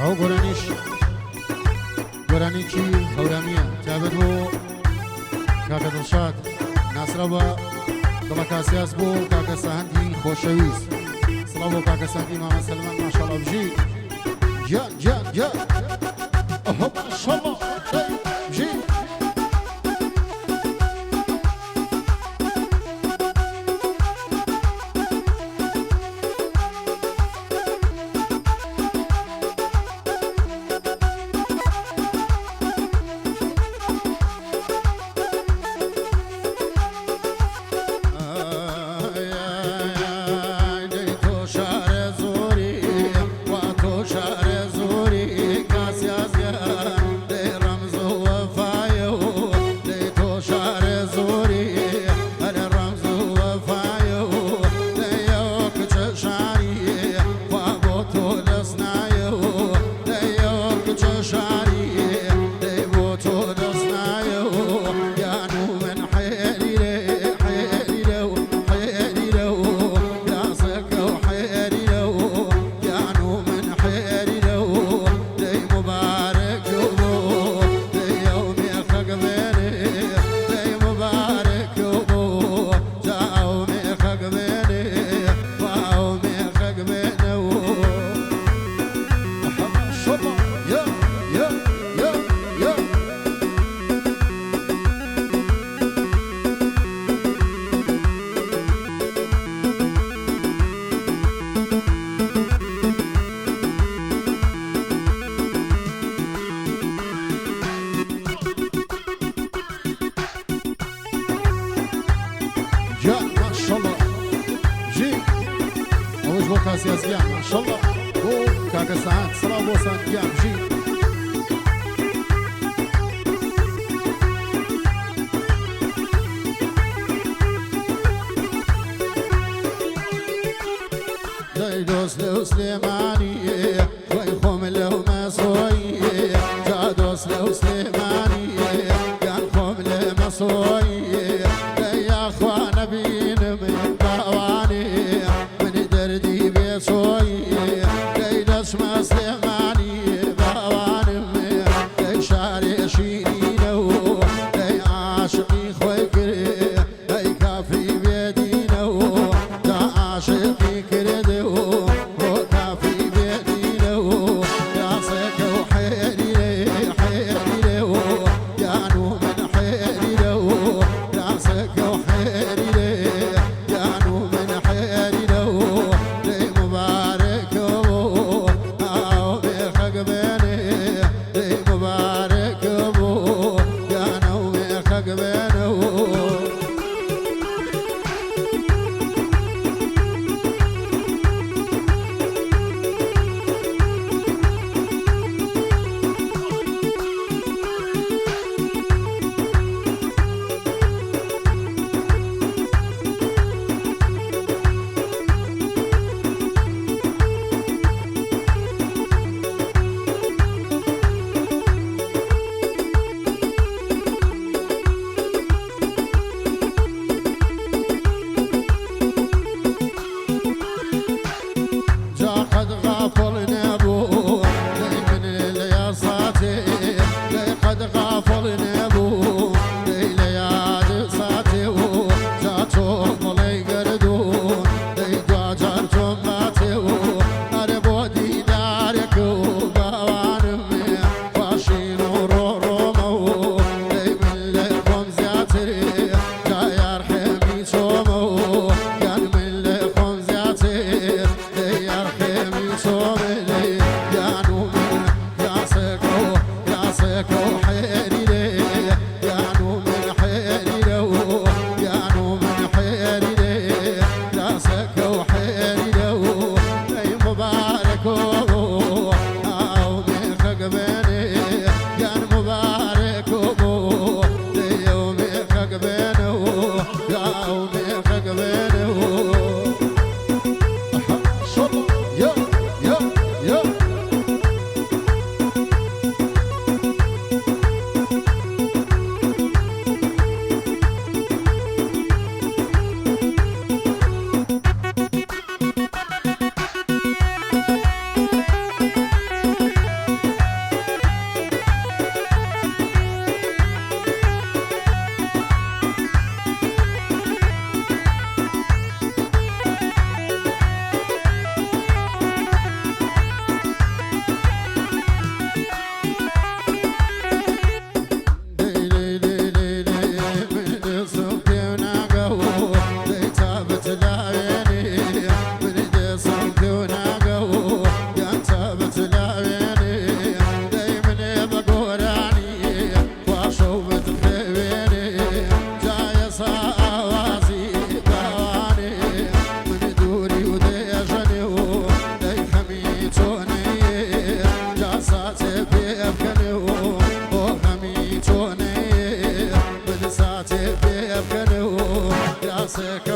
او گۆرانێکی هەورامیە تابەت بۆ کاکە دڵشاد ناسرەوە دڵە کاسیاس بۆ کاکە سەهەندی خۆشەویست سڵاو بۆ کاکە سەهەندی مامە سەلمان ماشەڵڵا بژی گیان گیان گیان ئەهە ماشەڵڵا بژی کاسیاسیان ماشەڵڵا بۆ کاکە سەهەند سڵاو بۆ سەهەندیان بژی دەی دۆست لەو سلێمانیە خۆی خۆم لەو مەسۆیە جا دۆست لەو سلێمانیە گیان خۆم لێ مەسۆیە دەی یاخوا نەبینم باوانێ منی دەردی بێسۆیە دەی دەچمە سلێمانی باوانم دەی شارێ شیرینەوە دەی عاشقی خۆی کرێ دەی کافری بێدینەوە تا عاشقی کردەوە بۆ کافری بێدینەوە یاسێکە و حێریرەوە یان و من حێریرەوە یاسێکە و حێریرێ یان و من حێریرەوە دەی مبارەکەوە ئاو مێخەک بێنێ دەی مبارەکەوە یانە و مێخەک بێنەوە Yeah.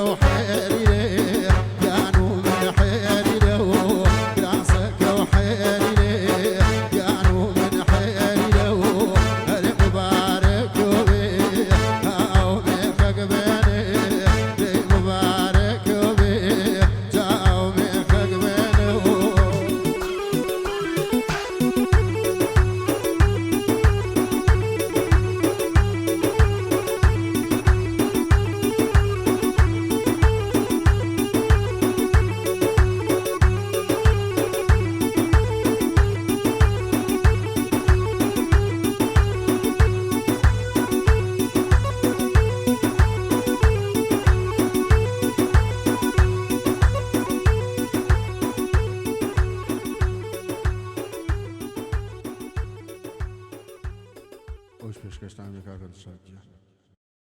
وحيري